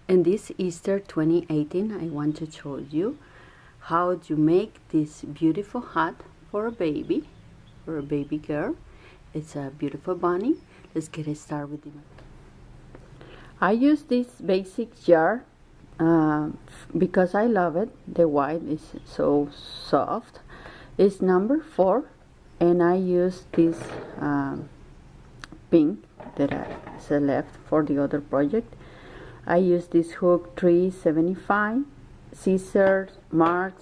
In this Easter 2018, I want to show you how to make this beautiful hat for a baby girl. It's a beautiful bunny. Let's get started with it. I use this basic jar because I love it. The white is so soft. It's number 4, and I use this pink that I left for the other project. I use this hook 375, scissors, mark,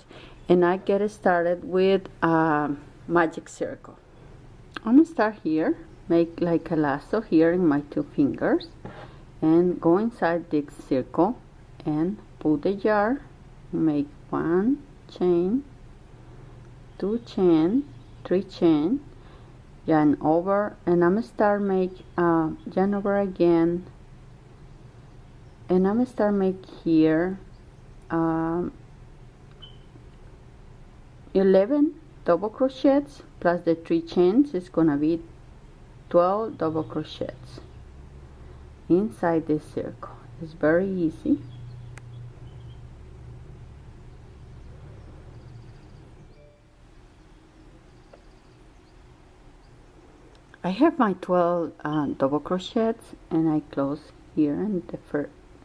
and I get started with a magic circle. I'm gonna start here, make like a lasso here in my 2 fingers, and go inside the circle and pull the jar, make 1 chain, 2 chain, 3 chain, yarn over, and I'm gonna start make yarn over again, and I'm gonna start make here 11 double crochets plus the 3 chains. Is gonna be 12 double crochets inside this circle. It's very easy. I have my 12 double crochets, and I close here in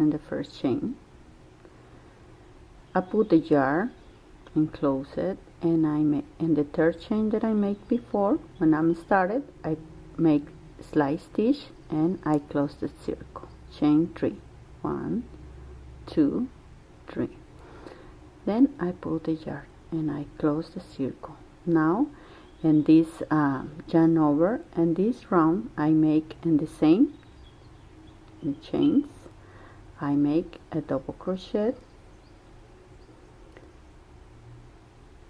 the first chain. I put the jar and close it, and I make in the third chain that I make before. When I'm started, I make slide stitch and I close the circle. Chain 3, 1, 2, 3. Then I pull the jar and I close the circle. Now in this yarn over and this round, I make in the same chains, I make a double crochet,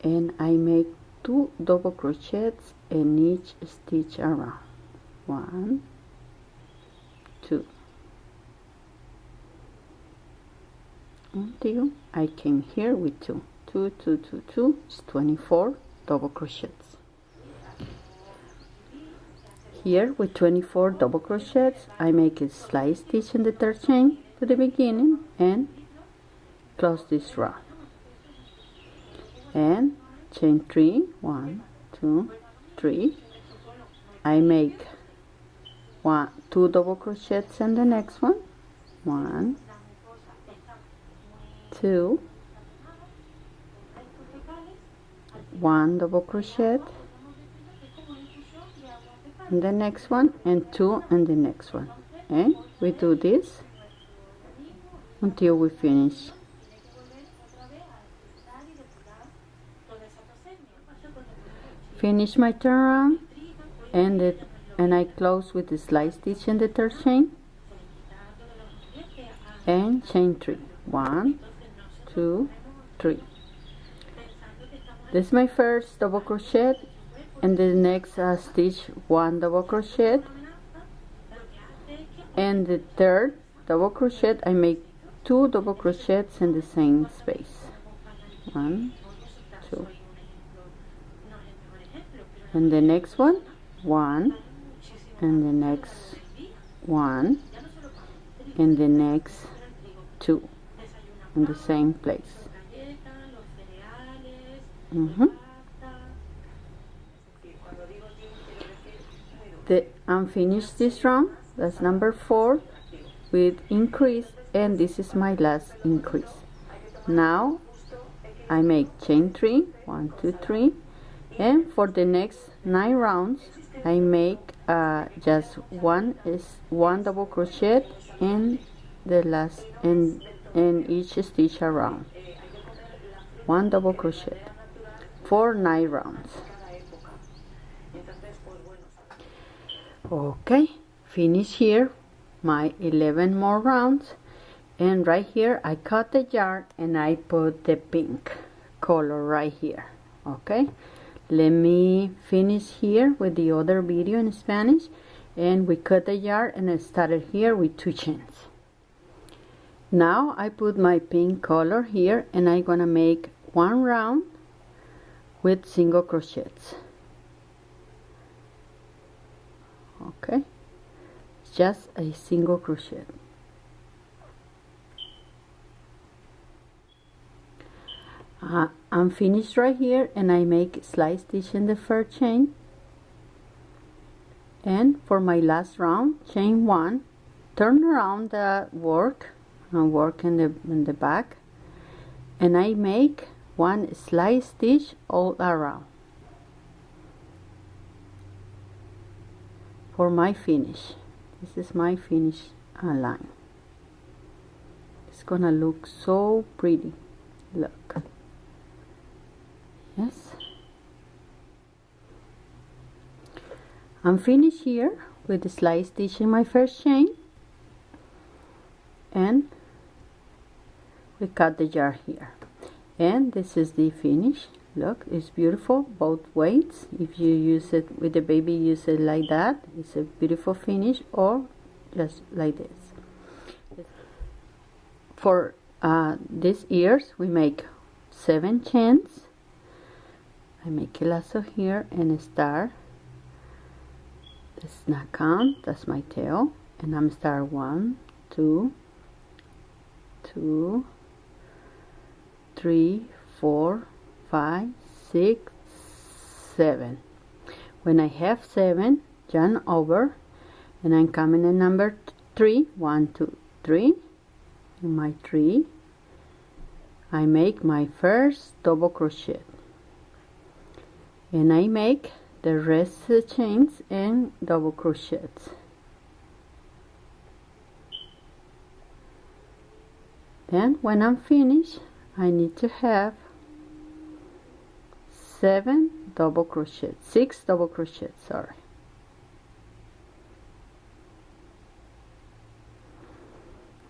and I make 2 double crochets in each stitch around. 1, 2, until I came here with 2. 2, 2, 2, 2 is 24 double crochets. Here with 24 double crochets, I make a slide stitch in the third chain to the beginning and close this round, and chain 3, 1, 2, 3. I make 2 double crochets in the next one. 1, 2, 1 double crochet in the next one, and 2 in the next one, and we do this until we finish. Finish my turnaround, and I close with the slide stitch in the third chain and chain 3. 1, 2, 3. This is my first double crochet, and the next stitch 1 double crochet, and the third double crochet I make 2 double crochets in the same space. 1, 2, and the next one 1, and the next 1, and the next 2 in the same place. I'm finished this round. That's number 4 with increase, and this is my last increase. Now I make chain 3, 1, 2, 3, and for the next 9 rounds I make just one double crochet in the last in each stitch around. 1 double crochet for 9 rounds. Okay, finish here my 11 more rounds, and right here I cut the yarn and I put the pink color right here. Okay, let me finish here with the other video in Spanish, and we cut the yarn and I started here with 2 chains. Now I put my pink color here, and I'm gonna make 1 round with single crochets. Okay, just a single crochet. I'm finished right here, and I make slide stitch in the first chain, and for my last round, chain 1, turn around the work and work in the back, and I make 1 slide stitch all around for my finish. This is my finish line. It's gonna look so pretty. Look. Yes. I'm finished here with the slide stitch in my first chain, and we cut the yarn here, and this is the finish. Look, it's beautiful both ways. If you use it with the baby, use it like that, it's a beautiful finish, or just like this. For these ears we make 7 chains. I make a lasso here and a star. This not count, that's my tail, and I'm start 1, 2, 2, 3, 4, 5, 6, 7. When I have 7, yarn over, and I'm coming in number 3, 1, 2, 3. In my 3, I make my first double crochet, and I make the rest of the chains and double crochets. Then when I'm finished, I need to have 7 double crochets, 6 double crochets, sorry.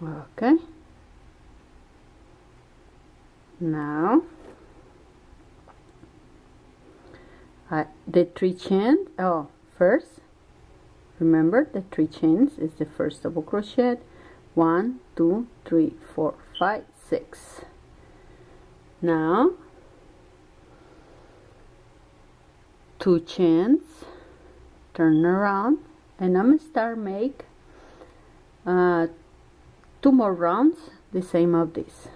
Okay. Now the 3 chains. First, remember the 3 chains is the first double crochet. 1, 2, 3, 4, 5, 6. Now 2 chains, turn around, and I'm gonna start make 2 more rounds the same of this.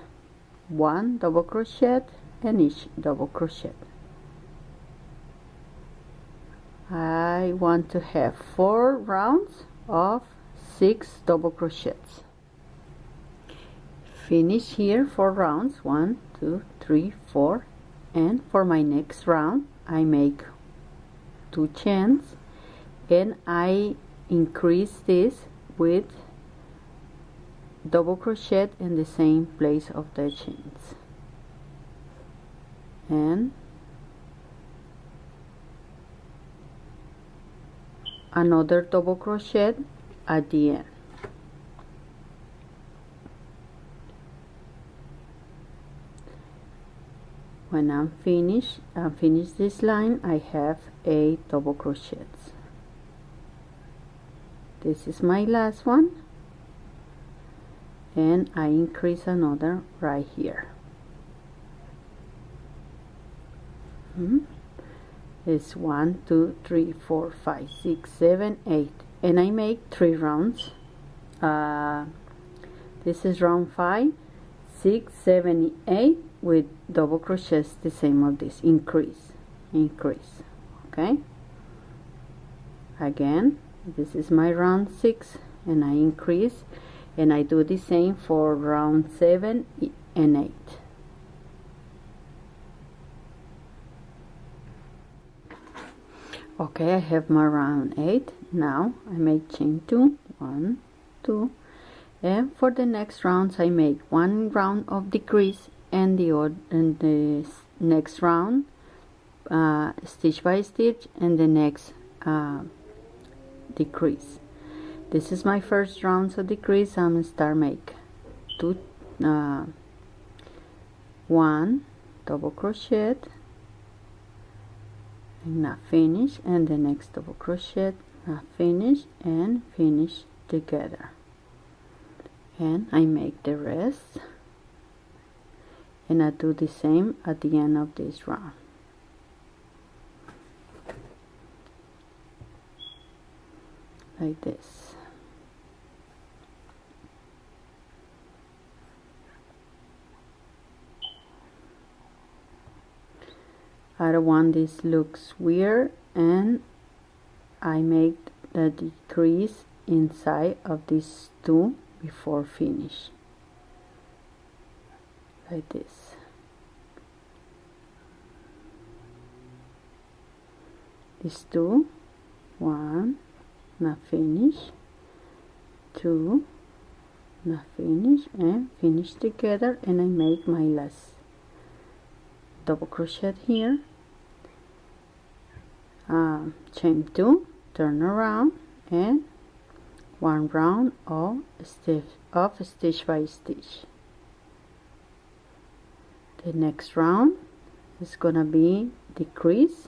1 double crochet and each double crochet. I want to have 4 rounds of 6 double crochets. Finish here 4 rounds, 1, 2, 3, 4, and for my next round I make 2 chains, and I increase this with double crochet in the same place of the chains, and another double crochet at the end. When I'm finished this line, I have 8 double crochets. This is my last one, and I increase another right here. It's 1, 2, 3, 4, 5, 6, 7, 8, and I make 3 rounds. This is round 5, 6, 7, 8 with double crochets the same of this. Increase. Okay. Again, this is my round 6, and I increase, and I do the same for round 7 and 8. Okay, I have my round 8. Now I make chain 2, 1, 2, and for the next rounds I make 1 round of decrease, and the next round stitch by stitch, and the next decrease. This is my first round of decrease. I'm gonna start make 1 double crochet and not finish, and the next double crochet, not finish, and finish together, and I make the rest, and I do the same at the end of this round. Like this. I don't want this looks weird, and I make the decrease inside of these two before finish, like this. These two, one, not finish, two, not finish, and finish together, and I make my last double crochet here, chain 2, turn around, and one round of stitch by stitch. The next round is gonna be decrease.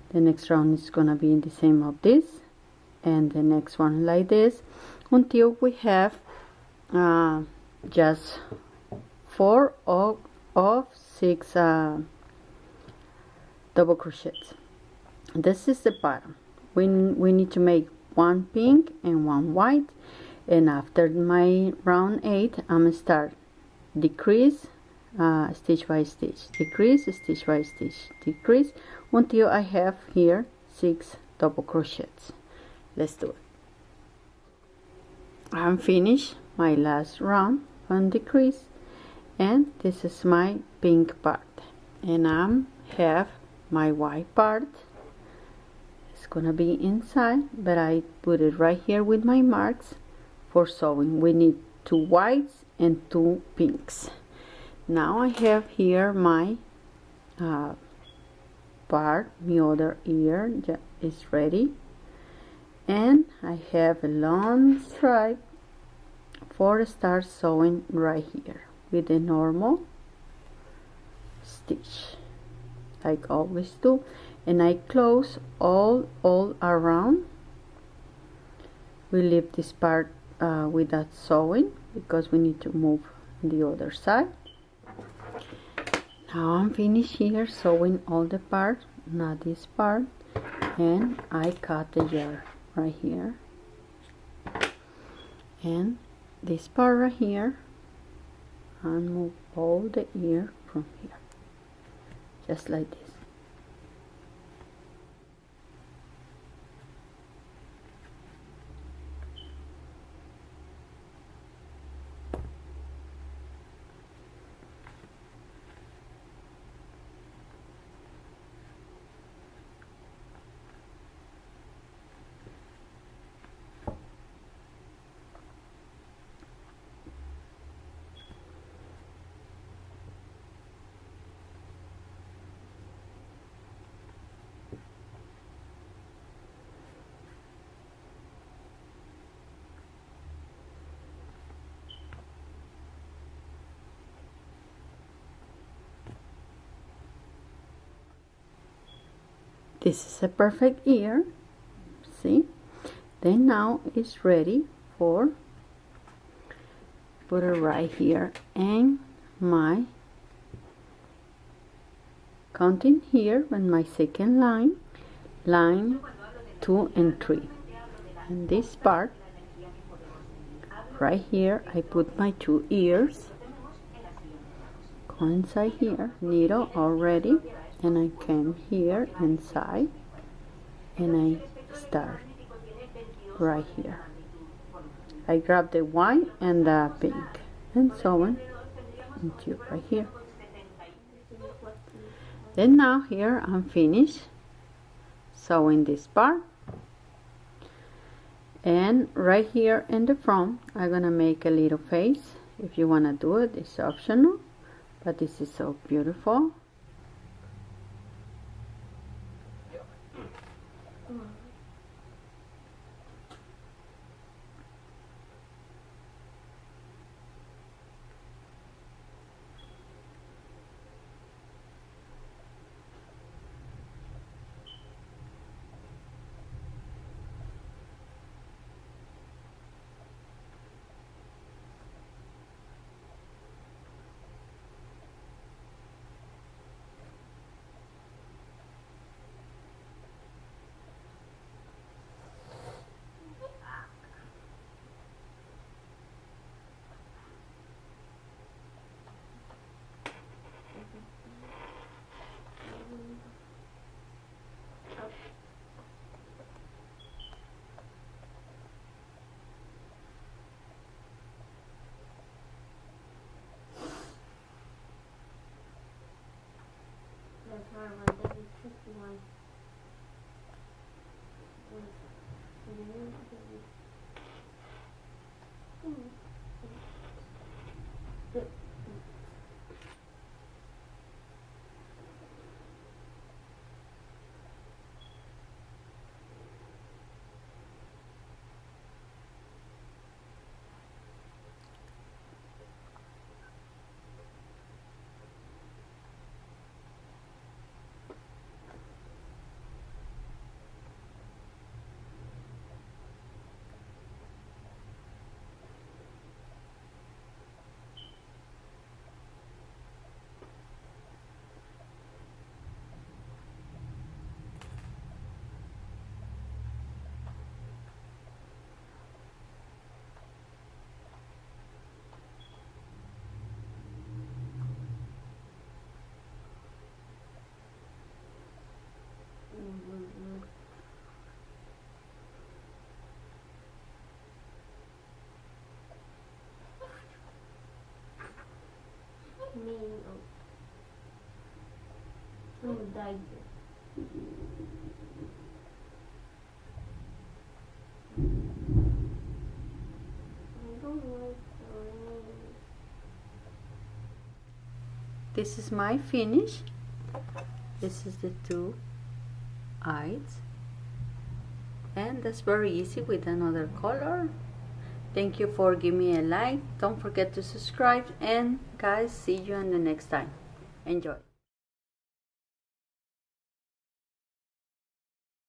The next round is gonna be the same of this, and the next one like this, until we have just 4 of 6 double crochets. This is the pattern. We need to make one pink and one white, and after my round 8 I'm gonna start decrease, stitch by stitch, decrease, stitch by stitch, decrease, until I have here 6 double crochets. Let's do it. I'm finished my last round on decrease, and this is my pink part, and I have my white part. It's gonna be inside, but I put it right here with my marks for sewing. We need 2 whites and 2 pinks. Now I have here my part, my other ear is ready, and I have a long stripe for start sewing right here with a normal stitch, like always do, and I close all around. We leave this part without sewing because we need to move the other side. Now I'm finished here sewing all the part, not this part, and I cut the yarn right here, and this part right here, and move all the ear from here, just like this. This is a perfect ear, see? Then now it's ready for put it right here, and my counting here on my second line, line 2 and 3, and this part right here I put my 2 ears, go inside here, needle already, and I came here inside, and I start right here. I grab the white and the pink and so on until right here. Then now here I'm finished sewing this part, and right here in the front I'm gonna make a little face. If you wanna do it, it's optional, but this is so beautiful. This is my finish. This is the two eyes, and that's very easy with another color. Thank you for giving me a like. Don't forget to subscribe, and guys, see you on the next time. Enjoy.